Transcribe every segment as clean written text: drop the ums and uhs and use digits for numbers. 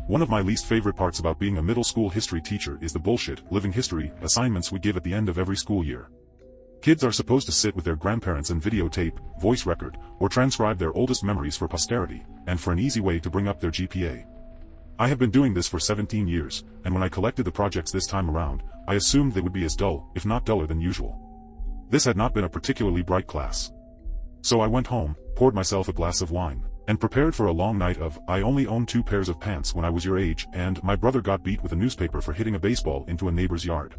One of my least favorite parts about being a middle school history teacher is the bullshit, living history assignments we give at the end of every school year. Kids are supposed to sit with their grandparents and videotape, voice record, or transcribe their oldest memories for posterity, and for an easy way to bring up their GPA. I have been doing this for 17 years, and when I collected the projects this time around, I assumed they would be as dull, if not duller than usual. This had not been a particularly bright class. So I went home, poured myself a glass of wine, and prepared for a long night of, I only owned 2 pairs of pants when I was your age, and my brother got beat with a newspaper for hitting a baseball into a neighbor's yard.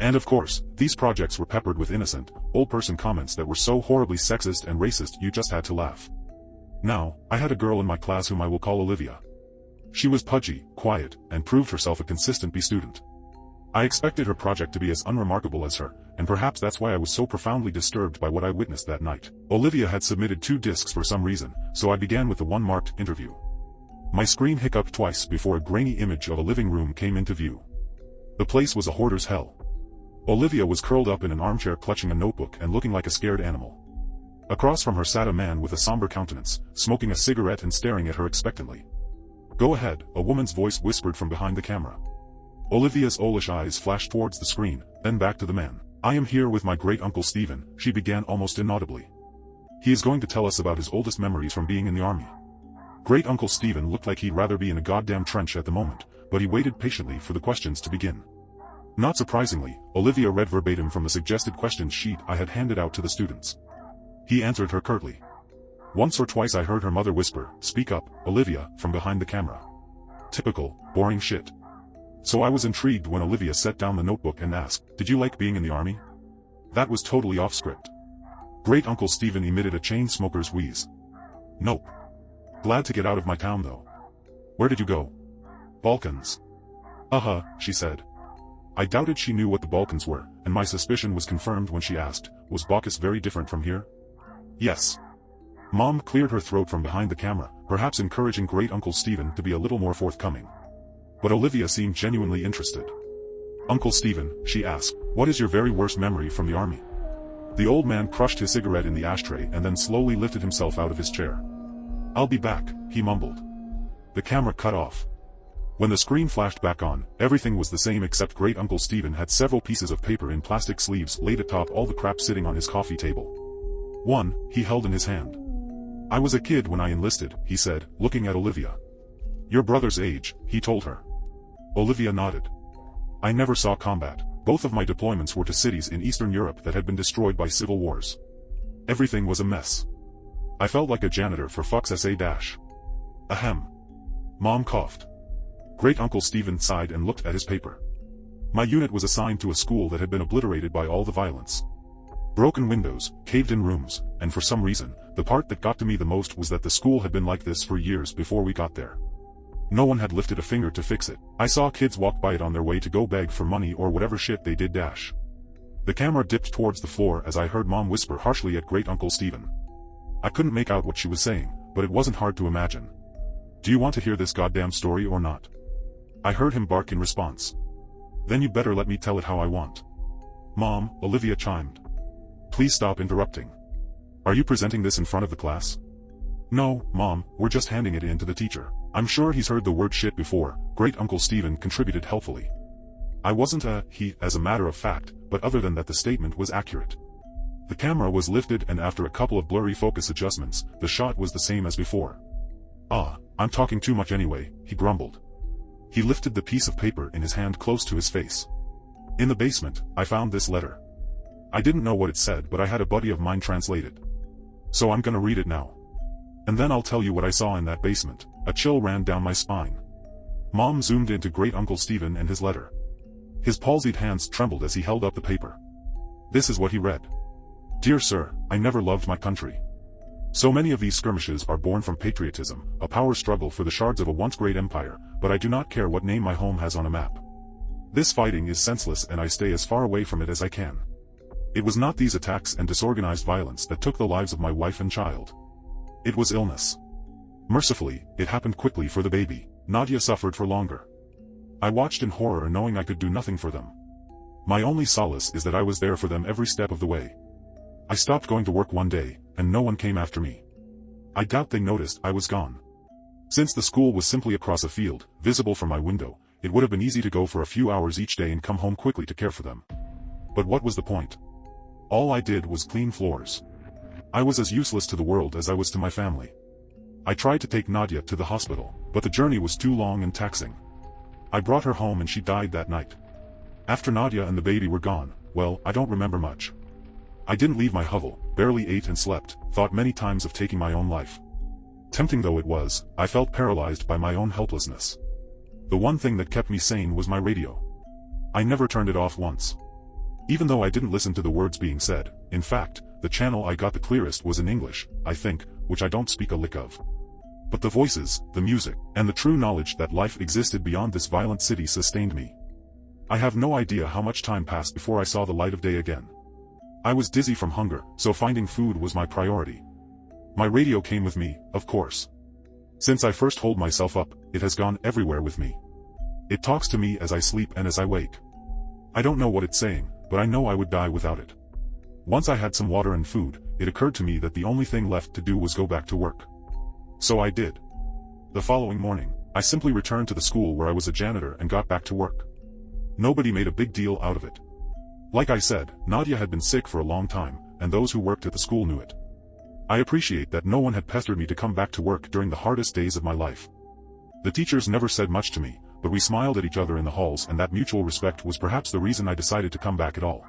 And of course, these projects were peppered with innocent, old-person comments that were so horribly sexist and racist you just had to laugh. Now, I had a girl in my class whom I will call Olivia. She was pudgy, quiet, and proved herself a consistent B student. I expected her project to be as unremarkable as her, and perhaps that's why I was so profoundly disturbed by what I witnessed that night. Olivia had submitted 2 discs for some reason, so I began with the one marked interview. My screen hiccuped twice before a grainy image of a living room came into view. The place was a hoarder's hell. Olivia was curled up in an armchair clutching a notebook and looking like a scared animal. Across from her sat a man with a somber countenance, smoking a cigarette and staring at her expectantly. "Go ahead," a woman's voice whispered from behind the camera. Olivia's owlish eyes flashed towards the screen, then back to the man. "I am here with my great-uncle Stephen," she began almost inaudibly. "He is going to tell us about his oldest memories from being in the army." Great-uncle Stephen looked like he'd rather be in a goddamn trench at the moment, but he waited patiently for the questions to begin. Not surprisingly, Olivia read verbatim from the suggested questions sheet I had handed out to the students. He answered her curtly. Once or twice I heard her mother whisper, "Speak up, Olivia," from behind the camera. Typical, boring shit. So I was intrigued when Olivia set down the notebook and asked, "Did you like being in the army?" That was totally off script. Great-uncle Stephen emitted a chain smoker's wheeze. "Nope. Glad to get out of my town though." "Where did you go?" "Balkans." "Uh-huh," she said. I doubted she knew what the Balkans were, and my suspicion was confirmed when she asked, "Was Baucus very different from here?" "Yes." Mom cleared her throat from behind the camera, perhaps encouraging Great-uncle Stephen to be a little more forthcoming. But Olivia seemed genuinely interested. "Uncle Stephen," she asked, "what is your very worst memory from the army?" The old man crushed his cigarette in the ashtray and then slowly lifted himself out of his chair. "I'll be back," he mumbled. The camera cut off. When the screen flashed back on, everything was the same except Great-uncle Stephen had several pieces of paper in plastic sleeves laid atop all the crap sitting on his coffee table. One, he held in his hand. "I was a kid when I enlisted," he said, looking at Olivia. "Your brother's age," he told her. Olivia nodded. "I never saw combat. Both of my deployments were to cities in Eastern Europe that had been destroyed by civil wars. Everything was a mess. I felt like a janitor for fuck's SA-. Ahem." Mom coughed. Great-uncle Stephen sighed and looked at his paper. "My unit was assigned to a school that had been obliterated by all the violence. Broken windows, caved-in rooms, and for some reason, the part that got to me the most was that the school had been like this for years before we got there. No one had lifted a finger to fix it. I saw kids walk by it on their way to go beg for money or whatever shit they did. The camera dipped towards the floor as I heard Mom whisper harshly at Great-uncle Stephen. I couldn't make out what she was saying, but it wasn't hard to imagine. "Do you want to hear this goddamn story or not?" I heard him bark in response. "Then you better let me tell it how I want." "Mom," Olivia chimed. "Please stop interrupting. Are you presenting this in front of the class?" "No, Mom, we're just handing it in to the teacher. I'm sure he's heard the word shit before," Great-uncle Stephen contributed helpfully. I wasn't he, as a matter of fact, but other than that the statement was accurate. The camera was lifted and after a couple of blurry focus adjustments, the shot was the same as before. I'm talking too much anyway," he grumbled. He lifted the piece of paper in his hand close to his face. "In the basement, I found this letter. I didn't know what it said but I had a buddy of mine translate it. So I'm gonna read it now. And then I'll tell you what I saw in that basement." A chill ran down my spine. Mom zoomed into Great-uncle Stephen and his letter. His palsied hands trembled as he held up the paper. This is what he read. "Dear Sir, I never loved my country. So many of these skirmishes are born from patriotism, a power struggle for the shards of a once great empire, but I do not care what name my home has on a map. This fighting is senseless and I stay as far away from it as I can. It was not these attacks and disorganized violence that took the lives of my wife and child. It was illness. Mercifully, it happened quickly for the baby. Nadia suffered for longer. I watched in horror knowing I could do nothing for them. My only solace is that I was there for them every step of the way. I stopped going to work one day, and no one came after me. I doubt they noticed I was gone. Since the school was simply across a field, visible from my window, it would have been easy to go for a few hours each day and come home quickly to care for them. But what was the point? All I did was clean floors. I was as useless to the world as I was to my family. I tried to take Nadia to the hospital, but the journey was too long and taxing. I brought her home and she died that night. After Nadia and the baby were gone, well, I don't remember much. I didn't leave my hovel, barely ate and slept, thought many times of taking my own life. Tempting though it was, I felt paralyzed by my own helplessness. The one thing that kept me sane was my radio. I never turned it off once. Even though I didn't listen to the words being said, in fact, the channel I got the clearest was in English, I think, which I don't speak a lick of. But the voices, the music, and the true knowledge that life existed beyond this violent city sustained me. I have no idea how much time passed before I saw the light of day again. I was dizzy from hunger, so finding food was my priority. My radio came with me, of course. Since I first hold myself up, it has gone everywhere with me. It talks to me as I sleep and as I wake. I don't know what it's saying, but I know I would die without it. Once I had some water and food, it occurred to me that the only thing left to do was go back to work. So I did. The following morning, I simply returned to the school where I was a janitor and got back to work. Nobody made a big deal out of it. Like I said, Nadia had been sick for a long time, and those who worked at the school knew it. I appreciate that no one had pestered me to come back to work during the hardest days of my life. The teachers never said much to me, but we smiled at each other in the halls, and that mutual respect was perhaps the reason I decided to come back at all.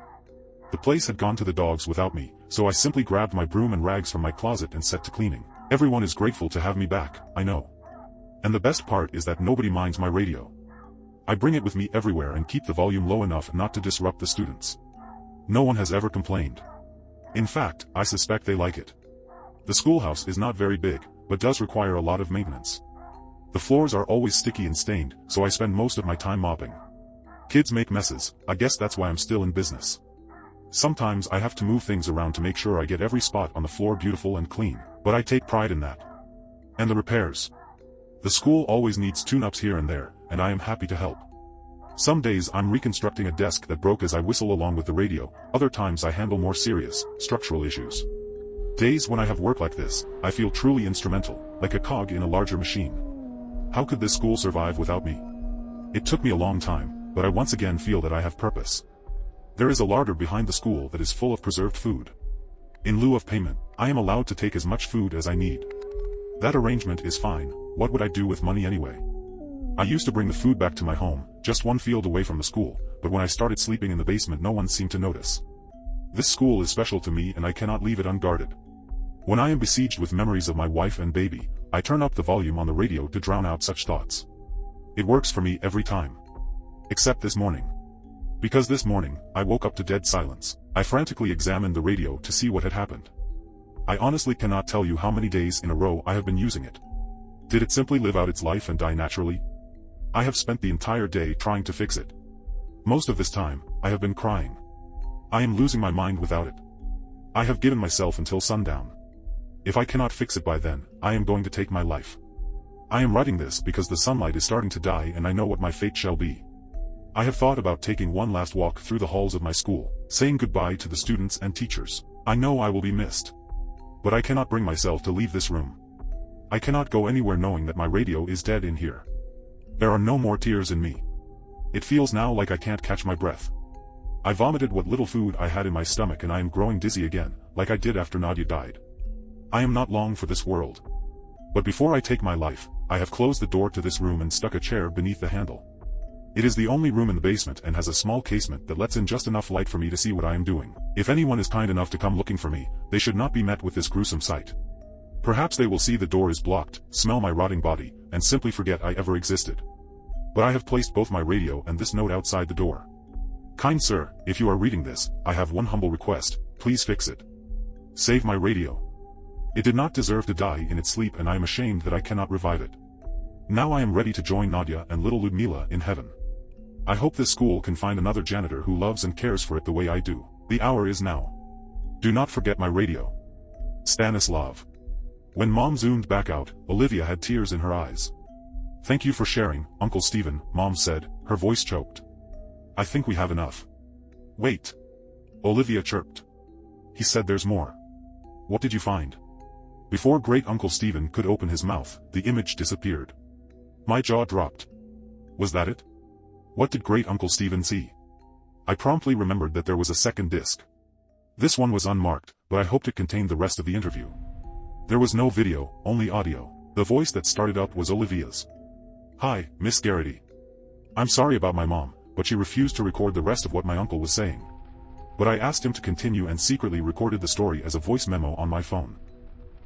The place had gone to the dogs without me, so I simply grabbed my broom and rags from my closet and set to cleaning. Everyone is grateful to have me back, I know. And the best part is that nobody minds my radio. I bring it with me everywhere and keep the volume low enough not to disrupt the students. No one has ever complained. In fact, I suspect they like it. The schoolhouse is not very big, but does require a lot of maintenance. The floors are always sticky and stained, so I spend most of my time mopping. Kids make messes, I guess that's why I'm still in business. Sometimes I have to move things around to make sure I get every spot on the floor beautiful and clean, but I take pride in that. And the repairs. The school always needs tune-ups here and there, and I am happy to help. Some days I'm reconstructing a desk that broke as I whistle along with the radio, other times I handle more serious, structural issues. Days when I have work like this, I feel truly instrumental, like a cog in a larger machine. How could this school survive without me? It took me a long time, but I once again feel that I have purpose. There is a larder behind the school that is full of preserved food. In lieu of payment, I am allowed to take as much food as I need. That arrangement is fine. What would I do with money anyway? I used to bring the food back to my home, just one field away from the school, but when I started sleeping in the basement no one seemed to notice. This school is special to me and I cannot leave it unguarded. When I am besieged with memories of my wife and baby, I turn up the volume on the radio to drown out such thoughts. It works for me every time. Except this morning. Because this morning, I woke up to dead silence. I frantically examined the radio to see what had happened. I honestly cannot tell you how many days in a row I have been using it. Did it simply live out its life and die naturally? I have spent the entire day trying to fix it. Most of this time, I have been crying. I am losing my mind without it. I have given myself until sundown. If I cannot fix it by then, I am going to take my life. I am writing this because the sunlight is starting to die and I know what my fate shall be. I have thought about taking one last walk through the halls of my school, saying goodbye to the students and teachers. I know I will be missed. But I cannot bring myself to leave this room. I cannot go anywhere knowing that my radio is dead in here. There are no more tears in me. It feels now like I can't catch my breath. I vomited what little food I had in my stomach and I am growing dizzy again, like I did after Nadia died. I am not long for this world. But before I take my life, I have closed the door to this room and stuck a chair beneath the handle. It is the only room in the basement and has a small casement that lets in just enough light for me to see what I am doing. If anyone is kind enough to come looking for me, they should not be met with this gruesome sight. Perhaps they will see the door is blocked, smell my rotting body, and simply forget I ever existed. But I have placed both my radio and this note outside the door. Kind sir, if you are reading this, I have one humble request, please fix it. Save my radio. It did not deserve to die in its sleep and I am ashamed that I cannot revive it. Now I am ready to join Nadia and little Ludmila in heaven. I hope this school can find another janitor who loves and cares for it the way I do. The hour is now. Do not forget my radio. Stanislav. When Mom zoomed back out, Olivia had tears in her eyes. Thank you for sharing, Uncle Stephen, Mom said, her voice choked. I think we have enough. Wait. Olivia chirped. He said there's more. What did you find? Before Great-Uncle Stephen could open his mouth, the image disappeared. My jaw dropped. Was that it? What did Great-Uncle Stephen see? I promptly remembered that there was a second disc. This one was unmarked, but I hoped it contained the rest of the interview. There was no video, only audio. The voice that started up was Olivia's. "Hi, Miss Garrity. I'm sorry about my mom, but she refused to record the rest of what my uncle was saying. But I asked him to continue and secretly recorded the story as a voice memo on my phone.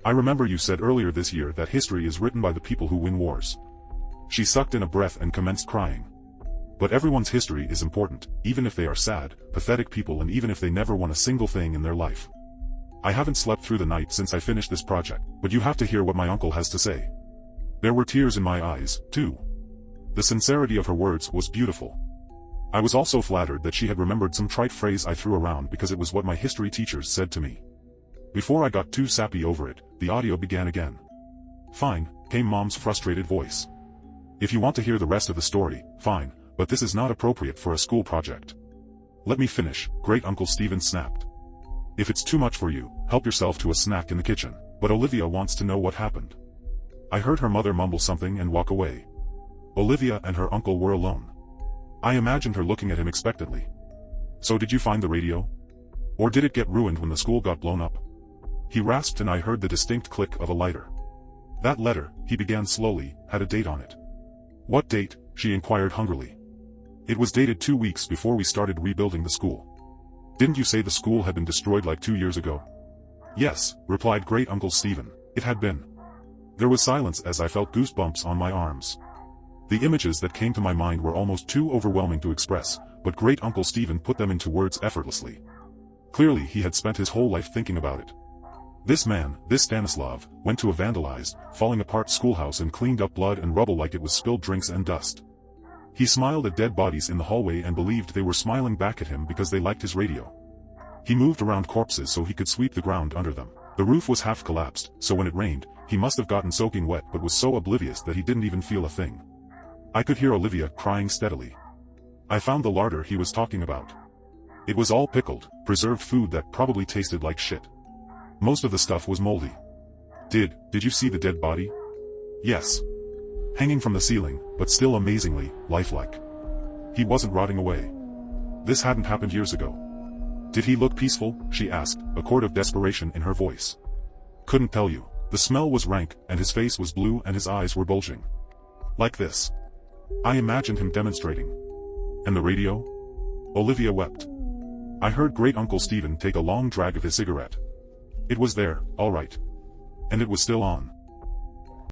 I remember you said earlier this year that history is written by the people who win wars." She sucked in a breath and commenced crying. "But everyone's history is important, even if they are sad, pathetic people and even if they never won a single thing in their life. I haven't slept through the night since I finished this project, but you have to hear what my uncle has to say." There were tears in my eyes, too. The sincerity of her words was beautiful. I was also flattered that she had remembered some trite phrase I threw around because it was what my history teachers said to me. Before I got too sappy over it, the audio began again. "Fine," came Mom's frustrated voice. "If you want to hear the rest of the story, fine, but this is not appropriate for a school project." "Let me finish," Great-Uncle Stephen snapped. "If it's too much for you, help yourself to a snack in the kitchen, but Olivia wants to know what happened." I heard her mother mumble something and walk away. Olivia and her uncle were alone. I imagined her looking at him expectantly. "So did you find the radio? Or did it get ruined when the school got blown up?" He rasped and I heard the distinct click of a lighter. "That letter," he began slowly, "had a date on it." "What date?" she inquired hungrily. "It was dated 2 weeks before we started rebuilding the school." "Didn't you say the school had been destroyed like 2 years ago?" "Yes," replied Great-Uncle Stephen, "it had been." There was silence as I felt goosebumps on my arms. The images that came to my mind were almost too overwhelming to express, but Great-Uncle Stephen put them into words effortlessly. Clearly he had spent his whole life thinking about it. This man, this Stanislav, went to a vandalized, falling apart schoolhouse and cleaned up blood and rubble like it was spilled drinks and dust. He smiled at dead bodies in the hallway and believed they were smiling back at him because they liked his radio. He moved around corpses so he could sweep the ground under them. The roof was half collapsed, so when it rained, he must have gotten soaking wet but was so oblivious that he didn't even feel a thing. I could hear Olivia crying steadily. I found the larder he was talking about. It was all pickled, preserved food that probably tasted like shit. Most of the stuff was moldy. Did you see the dead body?" "Yes. Hanging from the ceiling, but still amazingly lifelike. He wasn't rotting away. This hadn't happened years ago." "Did he look peaceful?" she asked, a chord of desperation in her voice. "Couldn't tell you. The smell was rank, and his face was blue and his eyes were bulging. Like this." I imagined him demonstrating. "And the radio?" Olivia wept. I heard Great-Uncle Stephen take a long drag of his cigarette. "It was there, all right. And it was still on."